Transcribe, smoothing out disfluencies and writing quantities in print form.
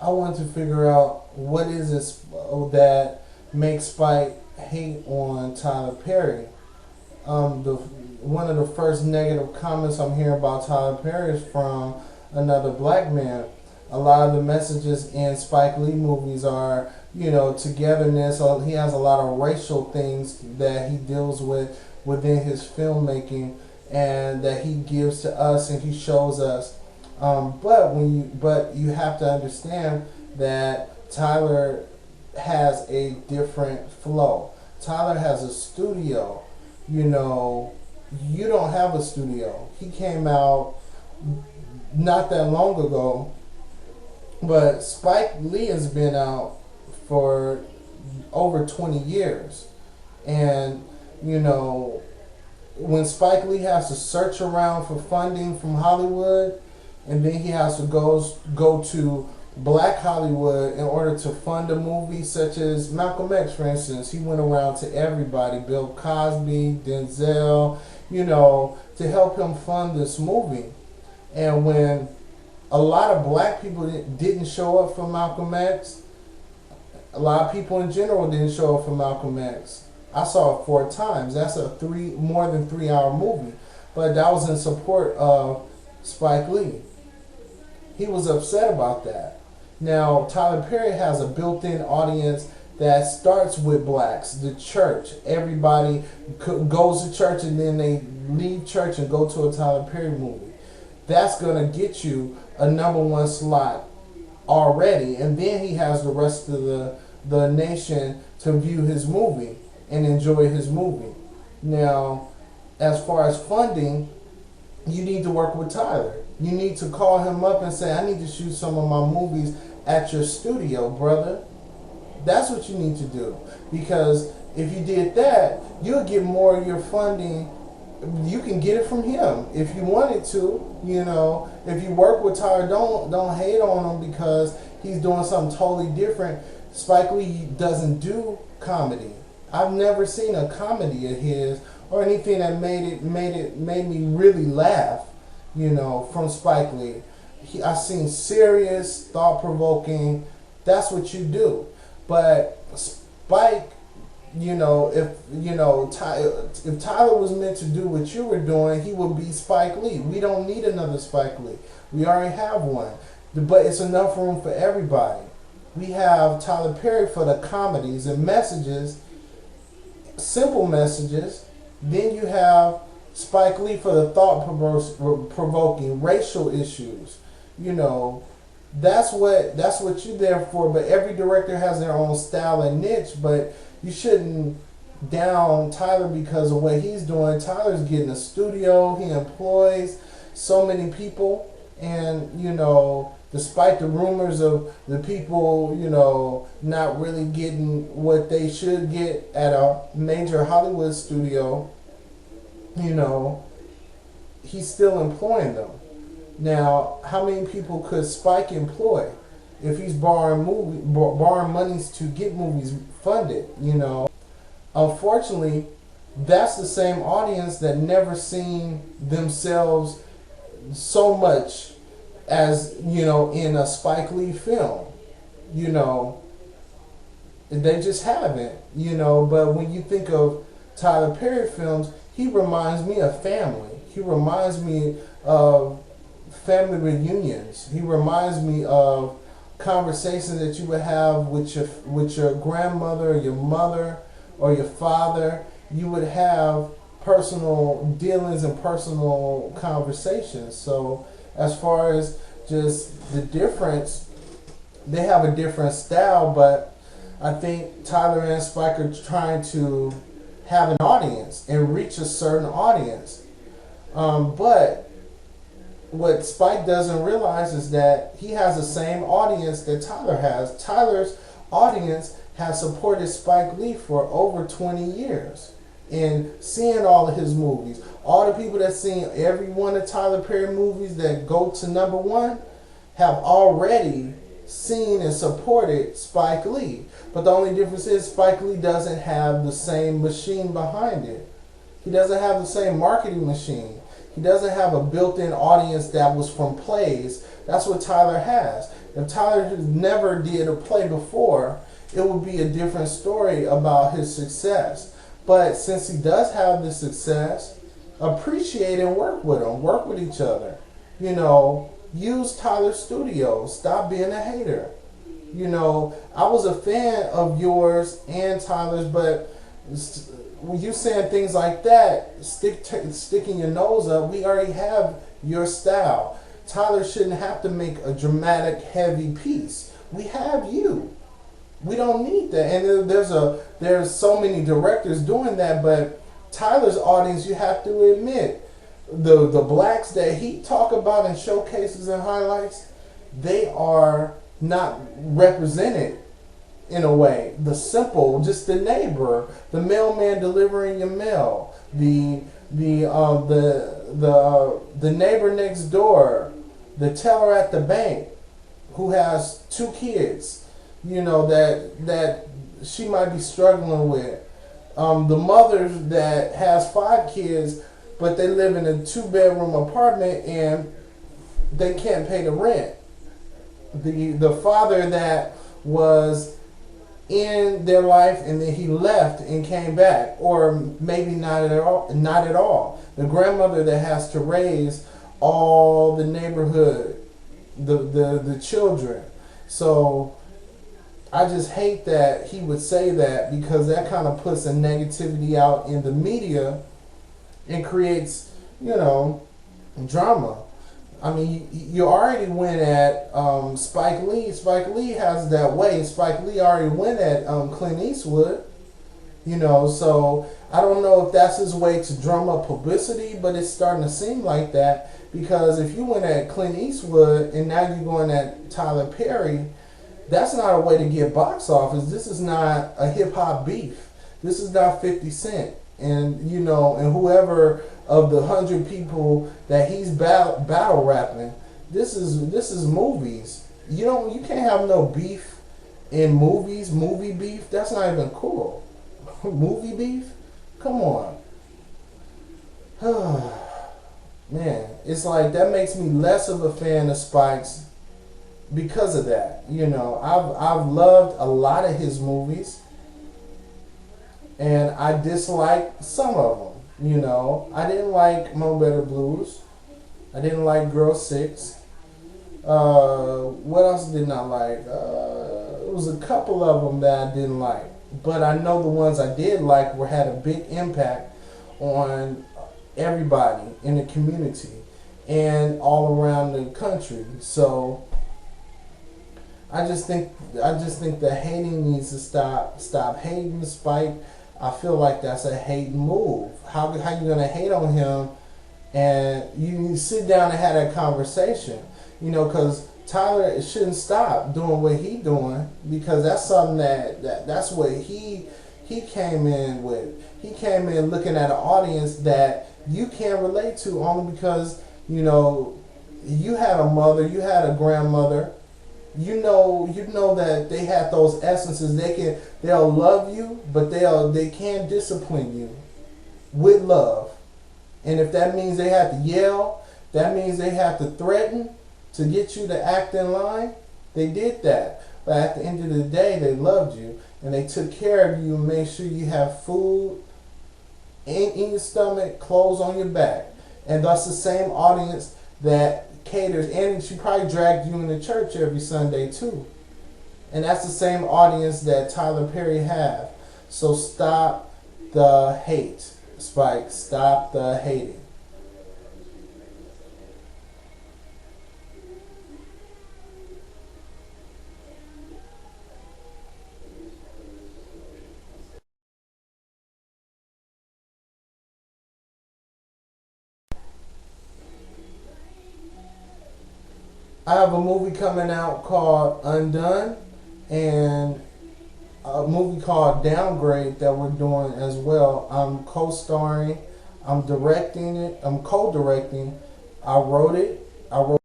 I wanted to figure out what is this that makes Spike hate on Tyler Perry. The one of the first negative comments I'm hearing about Tyler Perry is from another black man. A lot of the messages in Spike Lee movies are, togetherness. He has a lot of racial things that he deals with within his filmmaking, and that he gives to us and he shows us. But you have to understand that Tyler has a different flow. Tyler has a studio. You don't have a studio. He came out not that long ago, but Spike Lee has been out for over 20 years. And, when Spike Lee has to search around for funding from Hollywood, and then he has to go to Black Hollywood in order to fund a movie, such as Malcolm X, for instance. He went around to everybody, Bill Cosby, Denzel, to help him fund this movie. And when a lot of black people didn't show up for Malcolm X, a lot of people in general didn't show up for Malcolm X. I saw it 4 times. That's a more than 3 hour movie. But that was in support of Spike Lee. He was upset about that. Now, Tyler Perry has a built-in audience that starts with blacks, the church. Everybody goes to church and then they leave church and go to a Tyler Perry movie. That's going to get you a #1 slot already. And then he has the rest of the nation to view his movie and enjoy his movie. Now, as far as funding, you need to work with Tyler. You need to call him up and say, I need to shoot some of my movies at your studio, brother. That's what you need to do. Because if you did that, you'll get more of your funding. You can get it from him if you wanted to. If you work with Tyler, don't hate on him because he's doing something totally different. Spike Lee doesn't do comedy. I've never seen a comedy of his or anything that made me really laugh, from Spike Lee. I've seen serious, thought-provoking. That's what you do. But Spike, if Tyler was meant to do what you were doing, he would be Spike Lee. We don't need another Spike Lee. We already have one. But it's enough room for everybody. We have Tyler Perry for the comedies and messages, simple messages. Then you have Spike Lee for the thought-provoking racial issues. That's what you're there for. But every director has their own style and niche. But you shouldn't down Tyler because of what he's doing. Tyler's getting a studio. He employs so many people. And, despite the rumors of the people, not really getting what they should get at a major Hollywood studio, he's still employing them. Now, how many people could Spike employ if he's borrowing monies to get movies funded? Unfortunately, that's the same audience that never seen themselves so much as in a Spike Lee film. They just haven't. But when you think of Tyler Perry films, he reminds me of family. He reminds me of family reunions. He reminds me of conversations that you would have with your grandmother, or your mother, or your father. You would have personal dealings and personal conversations. So as far as just the difference, they have a different style, but I think Tyler and Spike are trying to have an audience and reach a certain audience. But what Spike doesn't realize is that he has the same audience that Tyler has. Tyler's audience has supported Spike Lee for over 20 years and seeing all of his movies. All the people that seen every one of Tyler Perry movies that go to #1 have already seen and supported Spike Lee. But the only difference is Spike Lee doesn't have the same machine behind it. He doesn't have the same marketing machine. He doesn't have a built-in audience that was from plays. That's what Tyler has. If Tyler has never did a play before, it would be a different story about his success. But since he does have the success, appreciate and work with him, work with each other. You know, use Tyler Studios. Stop being a hater. You know, I was a fan of yours and Tyler's, but when you saying things like that, sticking your nose up, we already have your style. Tyler shouldn't have to make a dramatic, heavy piece. We have you. We don't need that. And there's so many directors doing that, but Tyler's audience, you have to admit, the blacks that he talk about in showcases and highlights, they are not represented in a way. The simple, just the neighbor, the mailman delivering your mail, the neighbor next door, the teller at the bank who has 2 kids, you know, that she might be struggling with. The mother that has 5 kids, but they live in a 2-bedroom apartment and they can't pay the rent. The father that was in their life and then he left and came back, or maybe not at all. Not at all. The grandmother that has to raise all the neighborhood, the children. So I just hate that he would say that, because that kind of puts a negativity out in the media and creates, you know, drama. I mean, you already went at Spike Lee. Spike Lee has that way. Spike Lee already went at Clint Eastwood. You know, so I don't know if that's his way to drum up publicity, but it's starting to seem like that, because if you went at Clint Eastwood and now you're going at Tyler Perry, that's not a way to get box office. This is not a hip hop beef. This is not 50 Cent. And, you know, and whoever of the 100 people that he's battle rapping, this is movies. You can't have no beef in movies. Movie beef, that's not even cool. Movie beef, come on. Man, it's like that makes me less of a fan of Spike's because of that. You know, I've loved a lot of his movies, and I disliked some of them. You know, I didn't like Mo Better Blues. I didn't like Girl 6. What else did not like? It was a couple of them that I didn't like, but I know the ones I did like had a big impact on everybody in the community and all around the country. So I just think the hating needs to stop. Stop hating Spike. I feel like that's a hating move. How you gonna hate on him? And you sit down and have that conversation, you know, because Tyler shouldn't stop doing what he doing, because that's something that's what he came in with. He came in looking at an audience that you can't relate to, only because, you know, you had a mother, you had a grandmother. You know that they have those essences. They'll love you, but they can discipline you with love. And if that means they have to yell, that means they have to threaten to get you to act in line, they did that. But at the end of the day, they loved you and they took care of you and made sure you have food in your stomach, clothes on your back. And that's the same audience that caters, and she probably dragged you into church every Sunday too. And that's the same audience that Tyler Perry have. So stop the hate, Spike. Stop the hating. I have a movie coming out called Undone, and a movie called Downgrade that we're doing as well. I'm co-starring, I'm directing it, I'm co-directing. I wrote it. I wrote